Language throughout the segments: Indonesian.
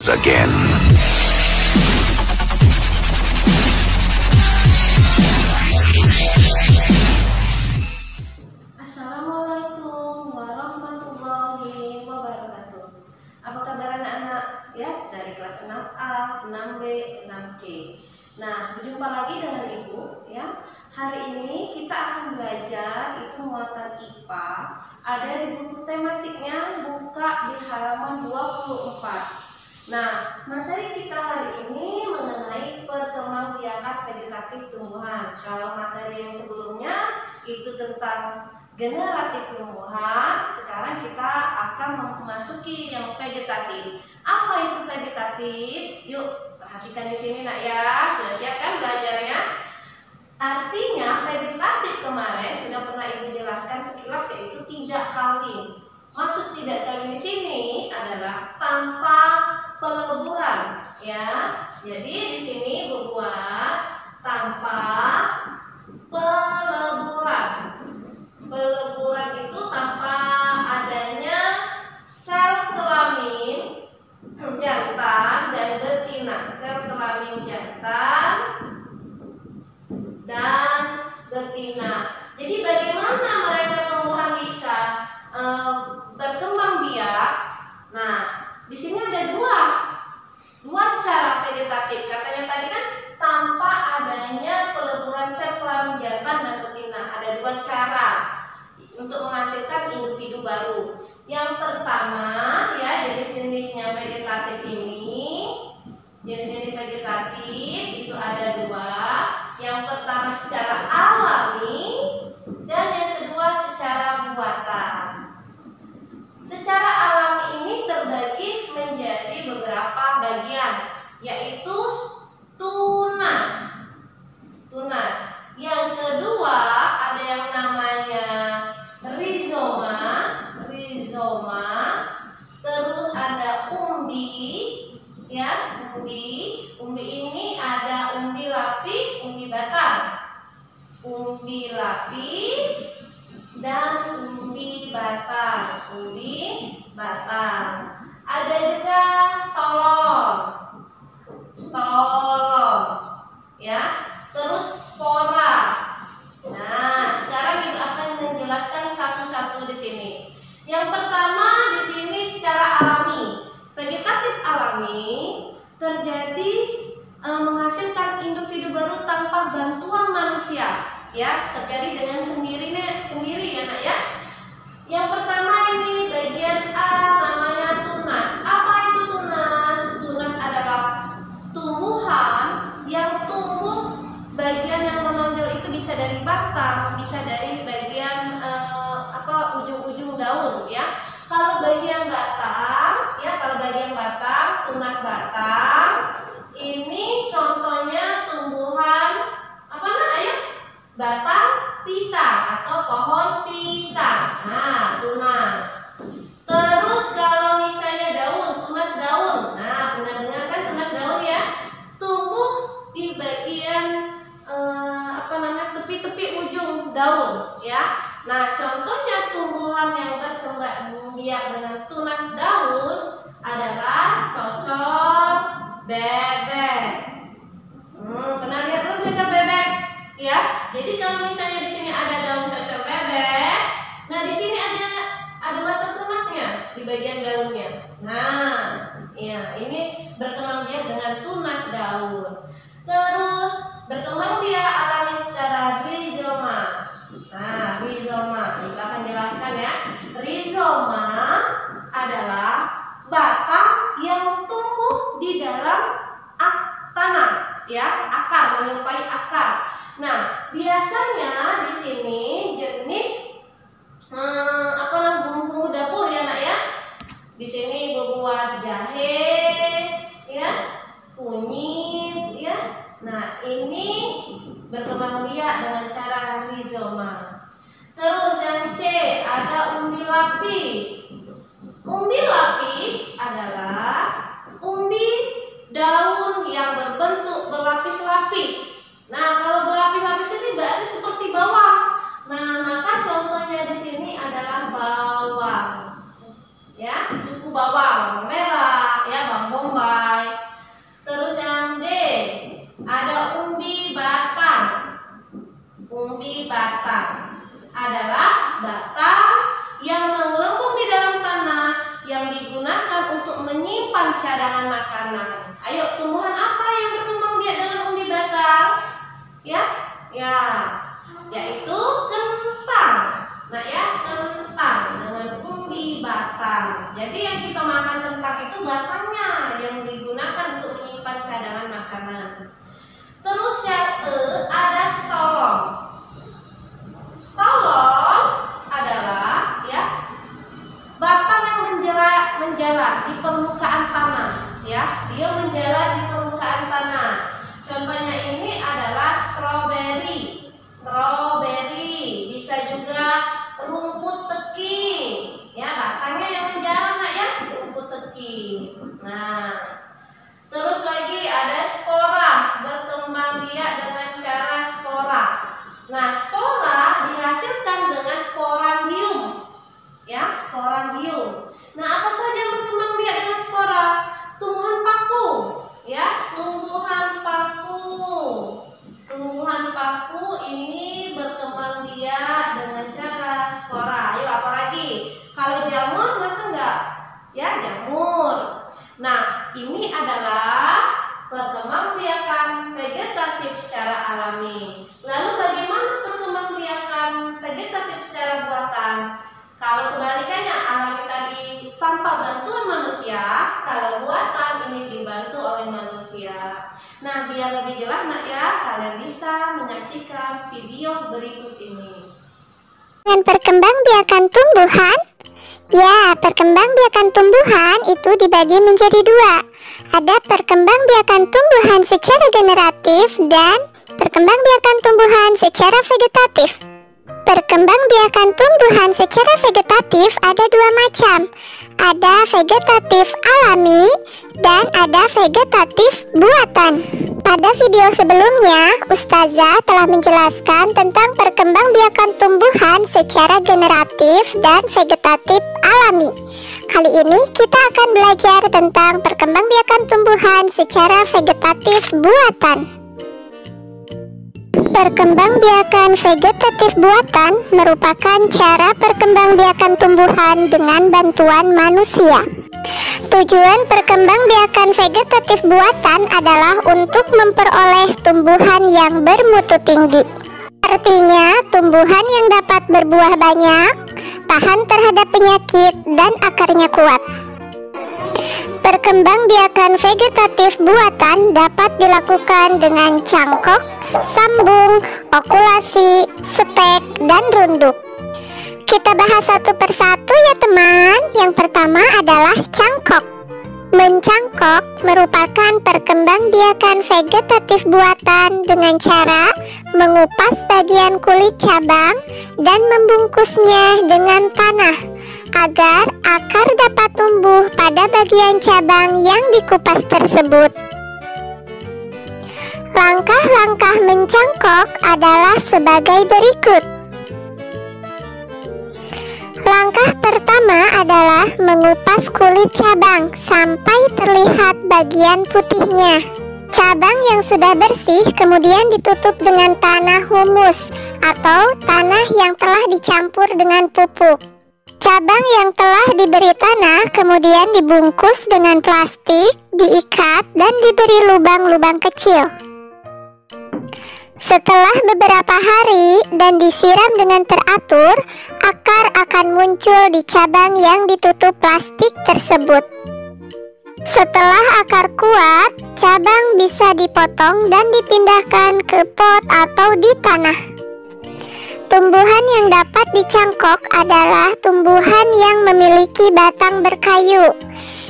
again. Assalamualaikum warahmatullahi wabarakatuh. Apa kabar anak-anak ya dari kelas 6A, 6B, 6C. Nah, berjumpa lagi dengan Ibu ya. Hari ini kita akan belajar itu muatan IPA. Ada di buku tematiknya, buka di halaman 24. Nah, materi kita hari ini mengenai perkembangbiakan vegetatif tumbuhan. Kalau materi yang sebelumnya itu tentang generatif tumbuhan, sekarang kita akan memasuki yang vegetatif. Apa itu vegetatif? Yuk, perhatikan di sini nak ya. Sudah siap kan belajarnya? Artinya vegetatif kemarin sudah pernah Ibu jelaskan sekilas, yaitu tidak kawin. Maksud tidak kawin di sini adalah tanpa peleburan, ya. Jadi di sini Ibu buat tanpa peleburan. Peleburan itu tanpa adanya sel kelamin jantan dan betina. Sel kelamin jantan dan betina. Jadi bagaimana mereka tumbuhan bisa berkembang biak? Nah, di sini ada dua cara vegetatif. Katanya tadi kan tanpa adanya peleburan sel kelamin jantan dan betina. Ada dua cara untuk menghasilkan individu baru. Yang pertama ya, jenis-jenisnya vegetatif ini, jenis-jenis vegetatif itu ada dua. Yang pertama secara alami dan yang kedua secara buatan. Secara alami ini terbagi menjadi beberapa bagian, yaitu tunas. Tunas. Yang kedua ada yang namanya rizoma. Rizoma. Terus ada umbi, ya, umbi. Umbi ini ada umbi lapis, umbi batang. Umbi lapis dan umbi batang. Umbi batang. Ada juga stolon. Stolon, ya. Terus spora. Nah, sekarang Ibu akan menjelaskan satu-satu di sini. Yang pertama di sini secara alami. Vegetatif alami terjadi menghasilkan individu baru tanpa bantuan manusia, ya, terjadi dengan sendiri ya nak ya. Yang pertama ini bagian A namanya tunas. Apa itu tunas? Tunas adalah tumbuhan yang tumbuh, bagian yang menonjol itu bisa dari batang, bisa dari bagian ujung-ujung daun ya. Kalau bagian batang ya, kalau bagian batang, tunas batang ini contohnya tumbuhan apa nak? Ayo, batang pisang atau pohon pisang. Nah, tunas. Terus kalau misalnya daun, tunas daun. Nah, pernah dengar kan tunas daun ya? Tumbuh di bagian tepi-tepi ujung daun ya. Nah, contohnya tumbuhan yang berkembang biak dengan tunas daun adalah cocok bebek. Pernah lihat belum cocok bebek? Ya. Jadi kalau misalnya di sini ada daun cocok bebek, nah di sini ada mata tunasnya di bagian daunnya. Nah, ya ini berkembang biak dengan tunas daun. Terus berkembang biak alami secara rizoma. Nah, rizoma kita akan jelaskan ya. Rizoma adalah batang yang tumbuh di dalam tanah, ya, akar, menyerupai akar. Nah, biasanya di sini jenis bumbu-bumbu dapur ya nak ya. Di sini buat jahe, ya, kunyit, ya. Nah, ini berkembang menyimpan cadangan makanan. Ayo, tumbuhan apa yang berkembang biak dengan umbi batang? Ya, yaitu kentang. Nah ya, kentang dengan umbi batang. Jadi yang kita makan kentang itu batangnya yang digunakan untuk menyimpan cadangan makanan. Terus yang ada stolong. Stolong adalah batang yang menjalar di permukaan tanah. Ya, dia menjalar di permukaan tanah. Contohnya ini adalah stroberi. Stroberi bisa juga rumput teki. Ya, batangnya yang menjalar rumput teki. Nah, terus lagi ada spora, berkembang biak dengan cara spora. Nah, spora dihasilkan dengan sporangium. Ya, sporangium. Nah, apa saja yang berkembang biak dengan spora? Tumbuhan paku, ya, tumbuhan paku. Tumbuhan paku ini berkembang biak dengan cara spora. Ayo, apalagi? Kalau jamur, masa enggak? Ya, jamur. Nah, ini adalah perkembangbiakan vegetatif secara alami. Lalu bagaimana perkembangbiakan vegetatif secara buatan? Kalau kebalikannya, alami tadi tanpa bantuan manusia, kalau buatan ini dibantu oleh manusia. Nah, biar lebih jelas kalian bisa menyaksikan video berikut ini. Dengan perkembangbiakan tumbuhan, perkembangbiakan tumbuhan itu dibagi menjadi dua. Ada perkembangbiakan tumbuhan secara generatif dan perkembangbiakan tumbuhan secara vegetatif. Perkembangbiakan tumbuhan secara vegetatif ada dua macam. Ada vegetatif alami dan ada vegetatif buatan. Pada video sebelumnya, Ustazah telah menjelaskan tentang perkembangbiakan tumbuhan secara generatif dan vegetatif alami. Kali ini kita akan belajar tentang perkembangbiakan tumbuhan secara vegetatif buatan. Perkembangbiakan vegetatif buatan merupakan cara perkembangbiakan tumbuhan dengan bantuan manusia. Tujuan perkembangbiakan vegetatif buatan adalah untuk memperoleh tumbuhan yang bermutu tinggi. Artinya, tumbuhan yang dapat berbuah banyak, tahan terhadap penyakit, dan akarnya kuat. Perkembangbiakan vegetatif buatan dapat dilakukan dengan cangkok, sambung, okulasi, stek, dan runduk. Kita bahas satu persatu ya teman. Yang pertama adalah cangkok. Mencangkok merupakan perkembangbiakan vegetatif buatan dengan cara mengupas bagian kulit cabang dan membungkusnya dengan tanah agar akar dapat tumbuh pada bagian cabang yang dikupas tersebut. Langkah-langkah mencangkok adalah sebagai berikut. Langkah pertama adalah mengupas kulit cabang sampai terlihat bagian putihnya. Cabang yang sudah bersih kemudian ditutup dengan tanah humus atau tanah yang telah dicampur dengan pupuk. Cabang yang telah diberi tanah kemudian dibungkus dengan plastik, diikat, dan diberi lubang-lubang kecil. Setelah beberapa hari dan disiram dengan teratur, akar akan muncul di cabang yang ditutup plastik tersebut. Setelah akar kuat, cabang bisa dipotong dan dipindahkan ke pot atau di tanah. Tumbuhan yang dapat dicangkok adalah tumbuhan yang memiliki batang berkayu,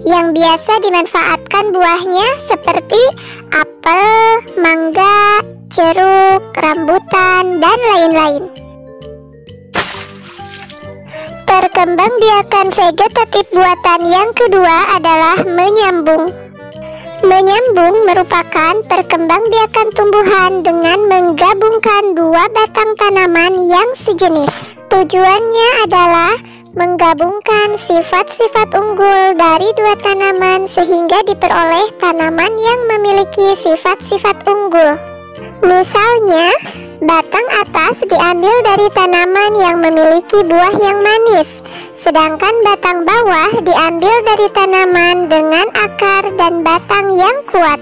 yang biasa dimanfaatkan buahnya seperti apel, mangga, jeruk, rambutan, dan lain-lain. Perkembangbiakan vegetatif buatan yang kedua adalah menyambung. Menyambung merupakan perkembangbiakan tumbuhan dengan menggabungkan dua batang tanaman yang sejenis. Tujuannya adalah menggabungkan sifat-sifat unggul dari dua tanaman sehingga diperoleh tanaman yang memiliki sifat-sifat unggul. Misalnya, batang atas diambil dari tanaman yang memiliki buah yang manis, sedangkan batang bawah diambil dari tanaman dengan akar dan batang yang kuat.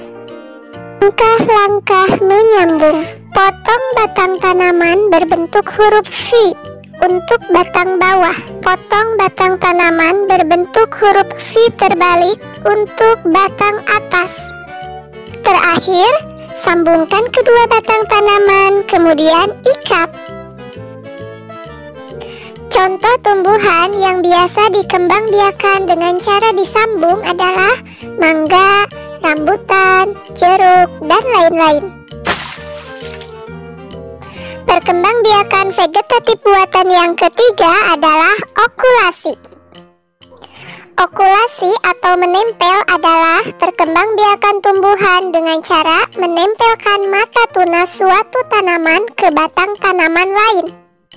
Langkah-langkah menyambung. Potong batang tanaman berbentuk huruf V untuk batang bawah. Potong batang tanaman berbentuk huruf V terbalik untuk batang atas. Terakhir, sambungkan kedua batang tanaman, kemudian ikat. Contoh tumbuhan yang biasa dikembangbiakan dengan cara disambung adalah mangga, rambutan, jeruk, dan lain-lain. Perkembangbiakan vegetatif buatan yang ketiga adalah okulasi. Okulasi atau menempel adalah perkembangbiakan tumbuhan dengan cara menempelkan mata tunas suatu tanaman ke batang tanaman lain.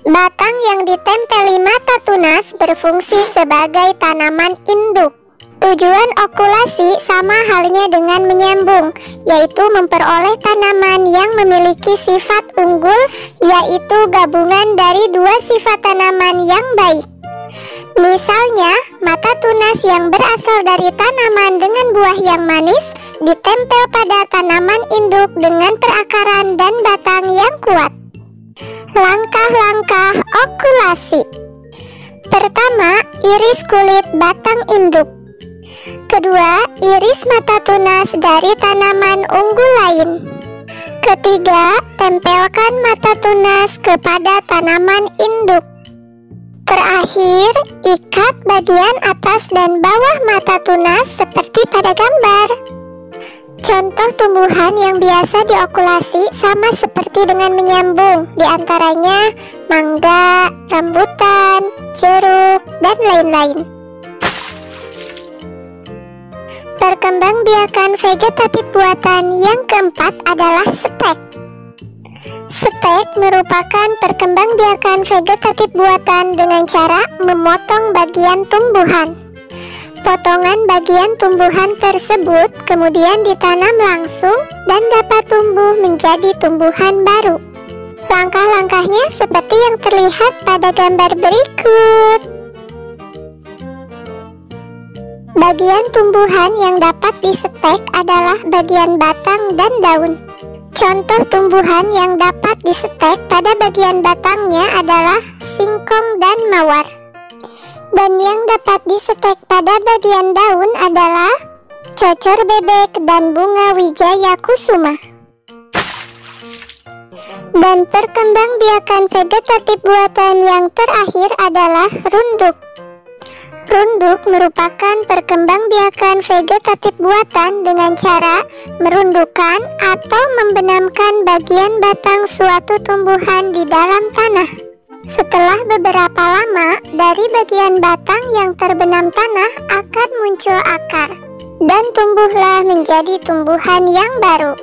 Batang yang ditempeli mata tunas berfungsi sebagai tanaman induk. Tujuan okulasi sama halnya dengan menyambung, yaitu memperoleh tanaman yang memiliki sifat unggul, yaitu gabungan dari dua sifat tanaman yang baik. Misalnya, mata tunas yang berasal dari tanaman dengan buah yang manis ditempel pada tanaman induk dengan perakaran dan batang yang kuat. Langkah-langkah okulasi. Pertama, iris kulit batang induk. Kedua, iris mata tunas dari tanaman unggul lain. Ketiga, tempelkan mata tunas kepada tanaman induk. Terakhir, ikat bagian atas dan bawah mata tunas seperti pada gambar. Contoh tumbuhan yang biasa diokulasi sama seperti dengan menyambung, diantaranya mangga, rambutan, jeruk, dan lain-lain. Perkembangbiakan vegetatif buatan yang keempat adalah stek. Stek merupakan perkembangbiakan vegetatif buatan dengan cara memotong bagian tumbuhan. Potongan bagian tumbuhan tersebut kemudian ditanam langsung dan dapat tumbuh menjadi tumbuhan baru. Langkah-langkahnya seperti yang terlihat pada gambar berikut. Bagian tumbuhan yang dapat distek adalah bagian batang dan daun. Contoh tumbuhan yang dapat distek pada bagian batangnya adalah singkong dan mawar. Dan yang dapat distek pada bagian daun adalah cocor bebek dan bunga wijaya kusuma. Dan perkembangbiakan vegetatif buatan yang terakhir adalah runduk. Runduk merupakan perkembangbiakan vegetatif buatan dengan cara merundukkan atau membenamkan bagian batang suatu tumbuhan di dalam tanah. Setelah beberapa lama, dari bagian batang yang terbenam tanah akan muncul akar dan tumbuhlah menjadi tumbuhan yang baru.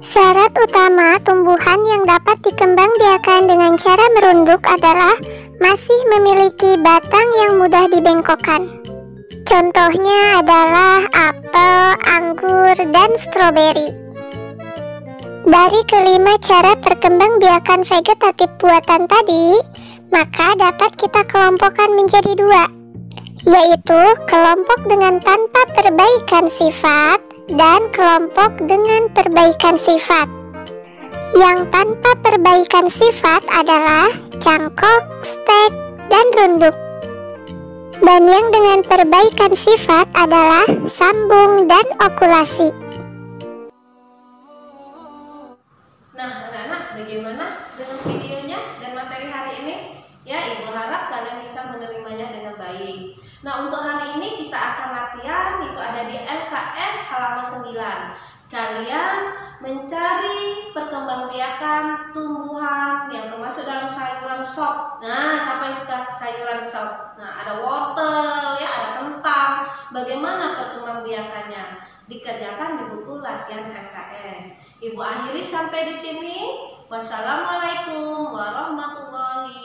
Syarat utama tumbuhan yang dapat dikembangbiakan dengan cara merunduk adalah masih memiliki batang yang mudah dibengkokkan. Contohnya adalah apel, anggur, dan stroberi. Dari kelima cara perkembangbiakan vegetatif buatan tadi, maka dapat kita kelompokkan menjadi dua, yaitu kelompok dengan tanpa perbaikan sifat dan kelompok dengan perbaikan sifat. Yang tanpa perbaikan sifat adalah cangkok, stek, dan runduk. Dan yang dengan perbaikan sifat adalah sambung dan okulasi. Nah, anak-anak, bagaimana dengan videonya dan materi hari ini? Ya, Ibu harap kalian bisa menerimanya dengan baik. Nah, untuk hari ini kita akan latihan, itu ada di MKS halaman 9. Kalian mencari perkembangbiakan tumbuhan yang termasuk dalam sayuran sop. Nah, sampai suka sayuran sop. Nah, ada wortel, ya, ada kentang. Bagaimana perkembangbiakannya? Dikerjakan di buku latihan MKS. Ibu akhiri sampai di sini. Wassalamualaikum warahmatullahi